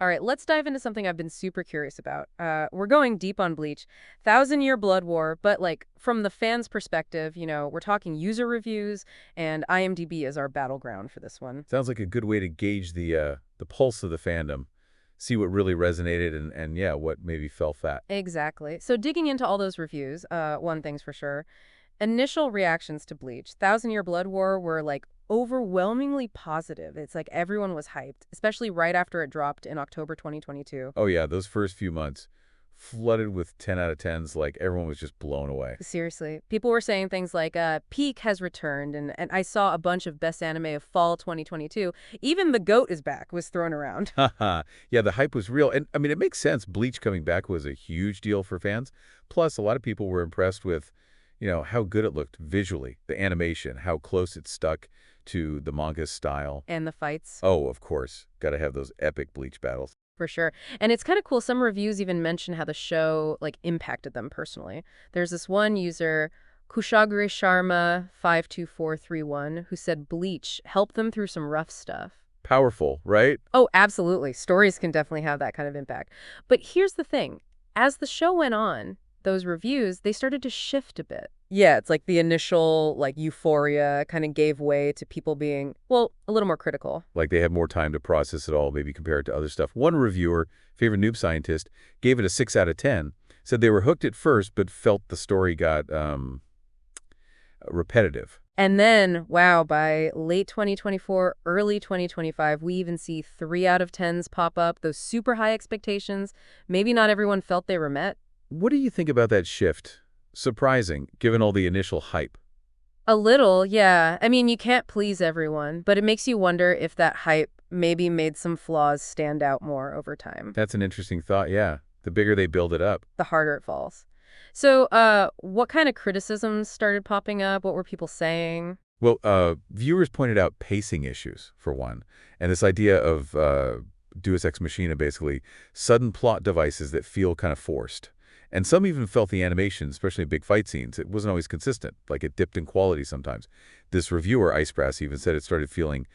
All right, let's dive into something I've been super curious about. We're going deep on Bleach. Thousand Year Blood War, but like from the fans' perspective, we're talking user reviews, and IMDb is our battleground for this one. Sounds like a good way to gauge the pulse of the fandom, see what really resonated and yeah, what maybe fell flat. Exactly. So digging into all those reviews, one thing's for sure. Initial reactions to Bleach, Thousand Year Blood War were like overwhelmingly positive. It's like everyone was hyped, especially right after it dropped in October 2022. Oh yeah, those first few months flooded with 10 out of 10s, like everyone was just blown away. Seriously. People were saying things like, Peak has returned, and I saw a bunch of best anime of fall 2022. Even The GOAT is back was thrown around. Haha. Yeah, the hype was real. And I mean, it makes sense. Bleach coming back was a huge deal for fans. Plus, a lot of people were impressed with, how good it looked visually, the animation, how close it stuck to the manga's style. And the fights. Oh, of course. Got to have those epic Bleach battles. For sure. And it's kind of cool. Some reviews even mention how the show like impacted them personally. There's this one user, Kushagri Sharma 52431, who said Bleach helped them through some rough stuff. Powerful, right? Oh, absolutely. Stories can definitely have that kind of impact. But here's the thing. As the show went on, those reviews, they started to shift a bit. Yeah, it's like the initial like euphoria kind of gave way to people being, well, a little more critical. Like they had more time to process it all, maybe compare it to other stuff. One reviewer, favorite noob scientist, gave it a 6 out of 10, said they were hooked at first, but felt the story got repetitive. And then, wow, by late 2024, early 2025, we even see 3 out of 10s pop up, those super high expectations. Maybe not everyone felt they were met. What do you think about that shift? Surprising, given all the initial hype. A little, yeah. I mean, you can't please everyone, but it makes you wonder if that hype maybe made some flaws stand out more over time. That's an interesting thought, yeah. The bigger they build it up. The harder it falls. So, what kind of criticisms started popping up? What were people saying? Well, viewers pointed out pacing issues, for one, and this idea of Deus Ex Machina, basically, sudden plot devices that feel kind of forced. And some even felt the animation, especially in big fight scenes, it wasn't always consistent, like it dipped in quality sometimes. This reviewer, Icebrass, even said it started feeling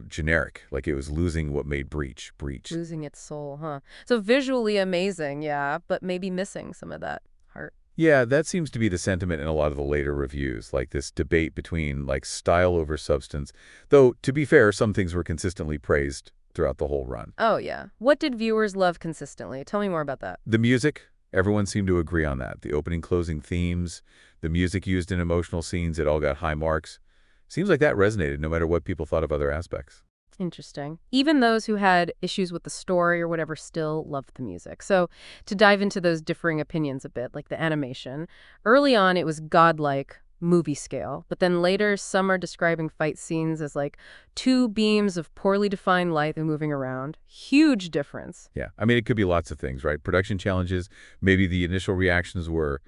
generic, like it was losing what made Bleach. Losing its soul, huh? So visually amazing, yeah, but maybe missing some of that heart. Yeah, that seems to be the sentiment in a lot of the later reviews, like this debate between like style over substance. Though, to be fair, some things were consistently praised throughout the whole run. Oh, yeah. What did viewers love consistently? Tell me more about that. The music. Everyone seemed to agree on that. The opening, closing themes, the music used in emotional scenes, it all got high marks. Seems like that resonated no matter what people thought of other aspects. Interesting. Even those who had issues with the story or whatever still loved the music. So to dive into those differing opinions a bit, like the animation, early on it was godlike, movie scale, but then later some are describing fight scenes as like 2 beams of poorly defined light moving around. Huge difference. Yeah, I mean, it could be lots of things, right? Production challenges, maybe the initial reactions were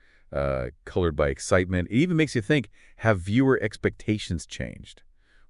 colored by excitement. It even makes you think, have viewer expectations changed?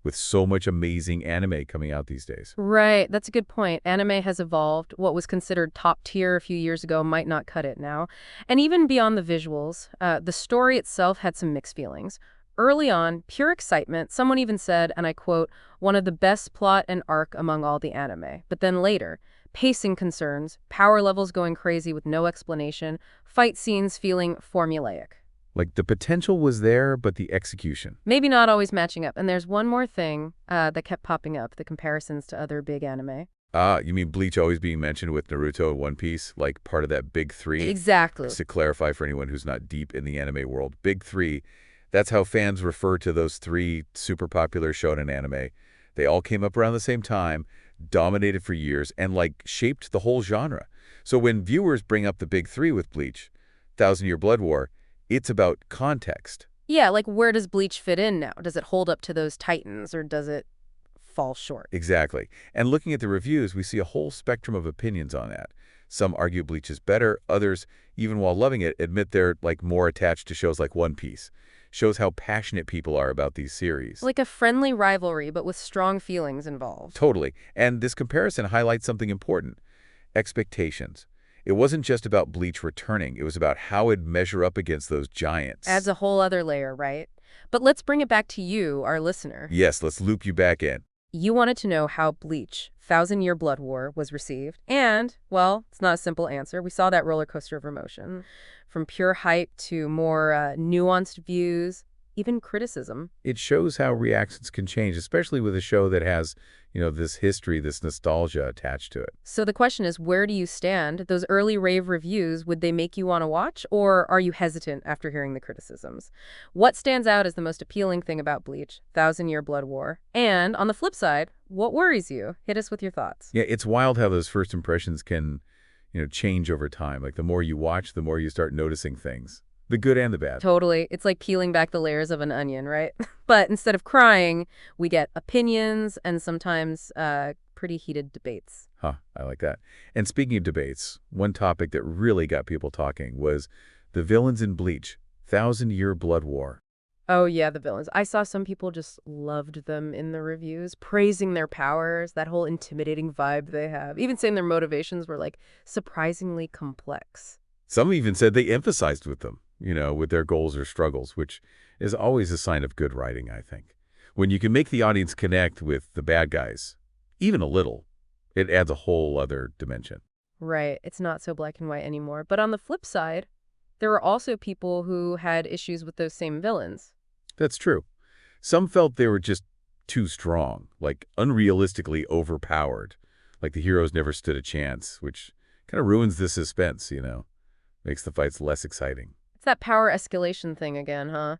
With so much amazing anime coming out these days. Right, that's a good point. Anime has evolved. What was considered top tier a few years ago might not cut it now. And even beyond the visuals, the story itself had some mixed feelings. Early on, pure excitement, someone even said, and I quote, one of the best plot and arc among all the anime. But then later, pacing concerns, power levels going crazy with no explanation, fight scenes feeling formulaic. Like the potential was there, but the execution. Maybe not always matching up. And there's one more thing that kept popping up, the comparisons to other big anime. You mean Bleach always being mentioned with Naruto and One Piece, like part of that big 3? Exactly. Just to clarify for anyone who's not deep in the anime world, big 3, that's how fans refer to those 3 super popular shonen anime. They all came up around the same time, dominated for years, and like shaped the whole genre. So when viewers bring up the big 3 with Bleach, Thousand Year Blood War, it's about context. Yeah, like where does Bleach fit in now? Does it hold up to those titans or does it fall short? Exactly. And looking at the reviews, we see a whole spectrum of opinions on that. Some argue Bleach is better. Others, even while loving it, admit they're like more attached to shows like One Piece. Shows how passionate people are about these series. Like a friendly rivalry, but with strong feelings involved. Totally. And this comparison highlights something important. Expectations. It wasn't just about Bleach returning. It was about how it'd measure up against those giants. Adds a whole other layer, right? But let's bring it back to you, our listener. Yes, let's loop you back in. You wanted to know how Bleach, Thousand Year Blood War, was received. And, well, it's not a simple answer. We saw that roller coaster of emotion, from pure hype to more nuanced views, even criticism. It shows how reactions can change, especially with a show that has, this history, this nostalgia attached to it. So the question is, where do you stand? Those early rave reviews, would they make you want to watch, or are you hesitant after hearing the criticisms? What stands out as the most appealing thing about Bleach, Thousand Year Blood War? And on the flip side, what worries you? Hit us with your thoughts. Yeah, it's wild how those first impressions can, change over time. Like the more you watch, the more you start noticing things, the good and the bad. Totally. It's like peeling back the layers of an onion, right? But instead of crying, we get opinions and sometimes pretty heated debates. Huh, I like that. And speaking of debates, one topic that really got people talking was the villains in Bleach, Thousand Year Blood War. Oh, yeah, the villains. I saw some people just loved them in the reviews, praising their powers, that whole intimidating vibe they have, even saying their motivations were, like, surprisingly complex. Some even said they emphasized with them, with their goals or struggles, which is always a sign of good writing, I think. When you can make the audience connect with the bad guys, even a little, it adds a whole other dimension. Right. It's not so black and white anymore. But on the flip side, there were also people who had issues with those same villains. That's true. Some felt they were just too strong, like unrealistically overpowered, like the heroes never stood a chance, which kind of ruins the suspense, makes the fights less exciting. It's that power escalation thing again, huh?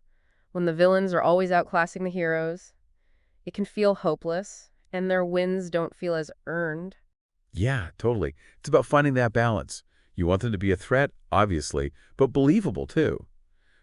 When the villains are always outclassing the heroes, it can feel hopeless, and their wins don't feel as earned. Yeah, totally. It's about finding that balance. You want them to be a threat, obviously, but believable, too.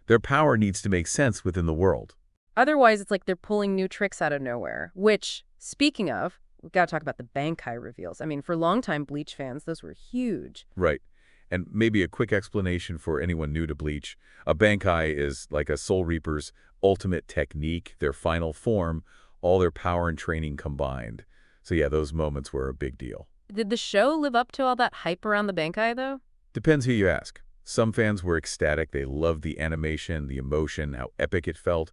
Their power needs to make sense within the world. Otherwise, it's like they're pulling new tricks out of nowhere, which, speaking of, we've got to talk about the Bankai reveals. I mean, for longtime Bleach fans, those were huge. Right. And maybe a quick explanation for anyone new to Bleach. A Bankai is like a Soul Reaper's ultimate technique, their final form, all their power and training combined. So yeah, those moments were a big deal. Did the show live up to all that hype around the Bankai, though? Depends who you ask. Some fans were ecstatic. They loved the animation, the emotion, how epic it felt.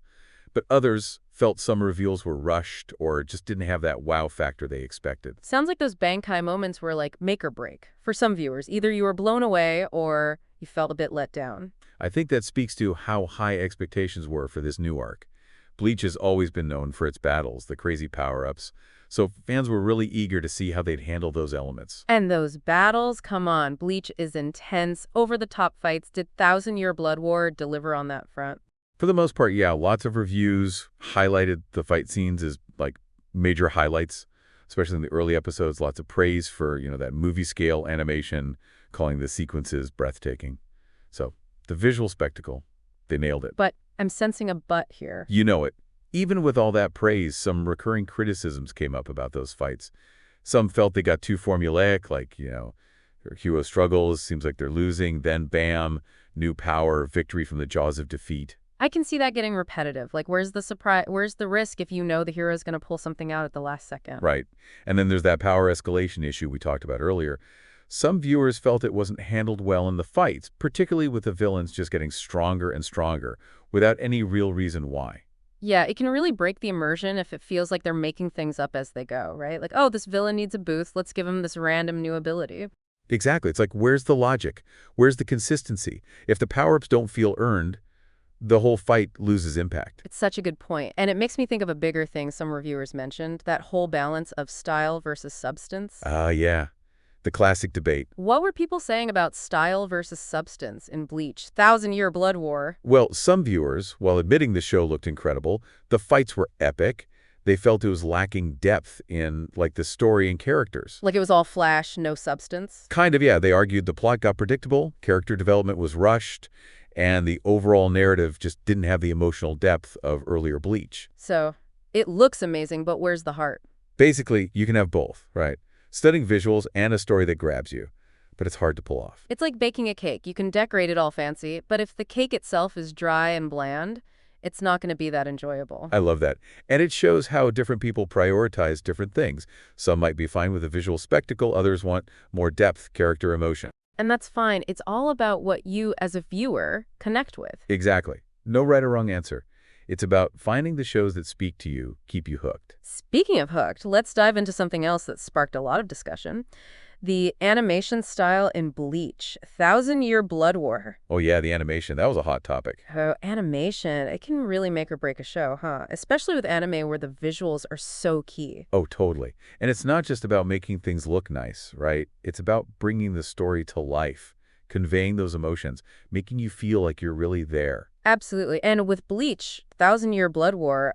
But others felt some reveals were rushed or just didn't have that wow factor they expected. Sounds like those Bankai moments were like make or break. For some viewers, either you were blown away or you felt a bit let down. I think that speaks to how high expectations were for this new arc. Bleach has always been known for its battles, the crazy power-ups, so fans were really eager to see how they'd handle those elements. And those battles, come on, Bleach is intense, over-the-top fights. Did Thousand Year Blood War deliver on that front? For the most part, yeah, lots of reviews highlighted the fight scenes as, like, major highlights, especially in the early episodes. Lots of praise for, that movie-scale animation, calling the sequences breathtaking. So, the visual spectacle, they nailed it. But I'm sensing a but here. You know it. Even with all that praise, some recurring criticisms came up about those fights. Some felt they got too formulaic, like, their hero struggles, seems like they're losing, then bam, new power, victory from the jaws of defeat. I can see that getting repetitive. Like, where's the surprise? Where's the risk if you know the hero's going to pull something out at the last second? Right. And then there's that power escalation issue we talked about earlier. Some viewers felt it wasn't handled well in the fights, particularly with the villains just getting stronger and stronger, without any real reason why. Yeah, it can really break the immersion if it feels like they're making things up as they go, right? Like, oh, this villain needs a boost. Let's give him this random new ability. Exactly. It's like, where's the logic? Where's the consistency? If the power-ups don't feel earned, the whole fight loses impact. It's such a good point. And it makes me think of a bigger thing some reviewers mentioned, that whole balance of style versus substance. Yeah. The classic debate. What were people saying about style versus substance in Bleach, Thousand Year Blood War? Well, some viewers, while admitting the show looked incredible, the fights were epic, they felt it was lacking depth in, like, the story and characters. Like it was all flash, no substance? Kind of, yeah. They argued the plot got predictable, character development was rushed, and the overall narrative just didn't have the emotional depth of earlier Bleach. So, it looks amazing, but where's the heart? Basically, you can have both, right? Stunning visuals and a story that grabs you, but it's hard to pull off. It's like baking a cake. You can decorate it all fancy, but if the cake itself is dry and bland, it's not going to be that enjoyable. I love that. And it shows how different people prioritize different things. Some might be fine with a visual spectacle, others want more depth, character, emotion. And that's fine. It's all about what you, as a viewer, connect with. Exactly. No right or wrong answer. It's about finding the shows that speak to you, keep you hooked. Speaking of hooked, let's dive into something else that sparked a lot of discussion. The animation style in Bleach, Thousand Year Blood War. Oh yeah, the animation, that was a hot topic. Oh, animation, it can really make or break a show, huh? Especially with anime where the visuals are so key. Oh, totally. And it's not just about making things look nice, right? It's about bringing the story to life, conveying those emotions, making you feel like you're really there. Absolutely. And with Bleach, Thousand Year Blood War,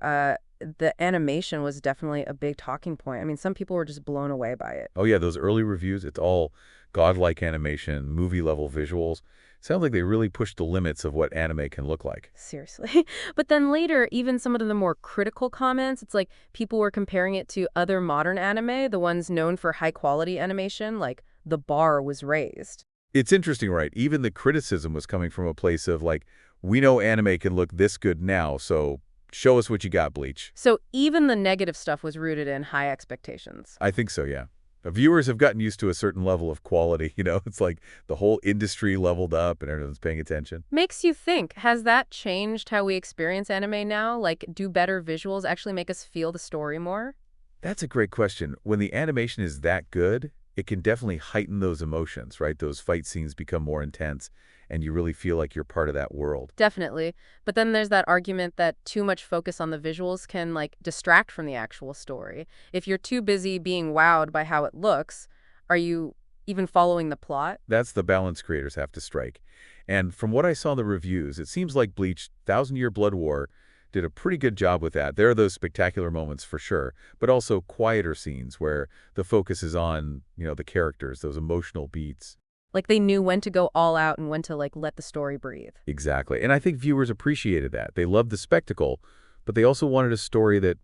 the animation was definitely a big talking point. I mean, some people were just blown away by it. Oh yeah, those early reviews, it's all godlike animation, movie-level visuals. Sounds like they really pushed the limits of what anime can look like. Seriously. But then later, even some of the more critical comments, it's like people were comparing it to other modern anime, the ones known for high-quality animation, like the bar was raised. It's interesting, right? Even the criticism was coming from a place of like, we know anime can look this good now, so show us what you got, Bleach. So even the negative stuff was rooted in high expectations. I think so, yeah. Viewers have gotten used to a certain level of quality, It's like the whole industry leveled up and everyone's paying attention. Makes you think, has that changed how we experience anime now? Like, do better visuals actually make us feel the story more? That's a great question. When the animation is that good, it can definitely heighten those emotions, right? Those fight scenes become more intense, and you really feel like you're part of that world. Definitely. But then there's that argument that too much focus on the visuals can, like, distract from the actual story. If you're too busy being wowed by how it looks, are you even following the plot? That's the balance creators have to strike. And from what I saw in the reviews, it seems like Bleach, Thousand Year Blood War, did a pretty good job with that. There are those spectacular moments for sure, but also quieter scenes where the focus is on, the characters, those emotional beats. Like they knew when to go all out and when to, like, let the story breathe. Exactly. And I think viewers appreciated that. They loved the spectacle, but they also wanted a story that,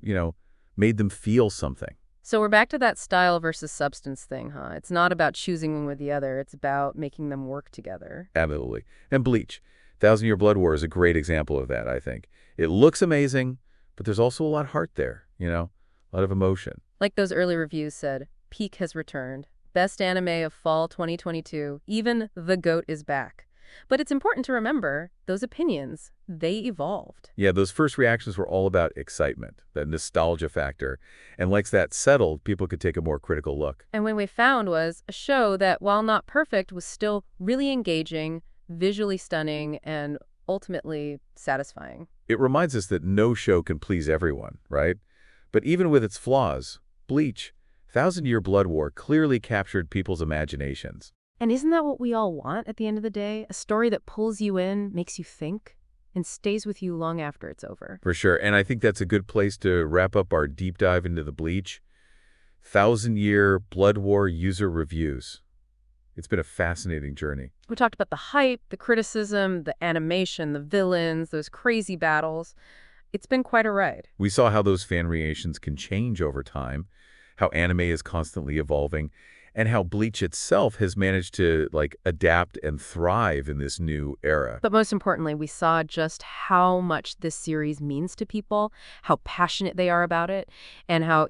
made them feel something. So we're back to that style versus substance thing, huh? It's not about choosing one with the other. It's about making them work together. Absolutely. And Bleach, Thousand Year Blood War is a great example of that, I think. It looks amazing, but there's also a lot of heart there, a lot of emotion. Like those early reviews said, peak has returned. Best anime of fall 2022. Even the GOAT is back. But it's important to remember, those opinions, they evolved. Yeah, those first reactions were all about excitement, that nostalgia factor. And once that settled, people could take a more critical look. And what we found was a show that, while not perfect, was still really engaging, visually stunning, and ultimately satisfying. It reminds us that no show can please everyone, right? But even with its flaws, Bleach, Thousand Year Blood War clearly captured people's imaginations. And isn't that what we all want at the end of the day? A story that pulls you in, makes you think, and stays with you long after it's over. For sure, and I think that's a good place to wrap up our deep dive into the Bleach, Thousand Year Blood War user reviews. It's been a fascinating journey. We talked about the hype, the criticism, the animation, the villains, those crazy battles. It's been quite a ride. We saw how those fan reactions can change over time, how anime is constantly evolving, and how Bleach itself has managed to adapt and thrive in this new era. But most importantly, we saw just how much this series means to people, how passionate they are about it, and how,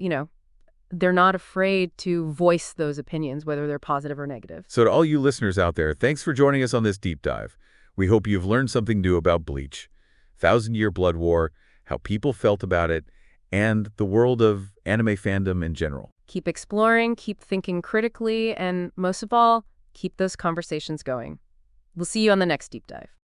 they're not afraid to voice those opinions, whether they're positive or negative. So to all you listeners out there, thanks for joining us on this deep dive. We hope you've learned something new about Bleach, Thousand Year Blood War, how people felt about it, and the world of anime fandom in general. Keep exploring, keep thinking critically, and most of all, keep those conversations going. We'll see you on the next deep dive.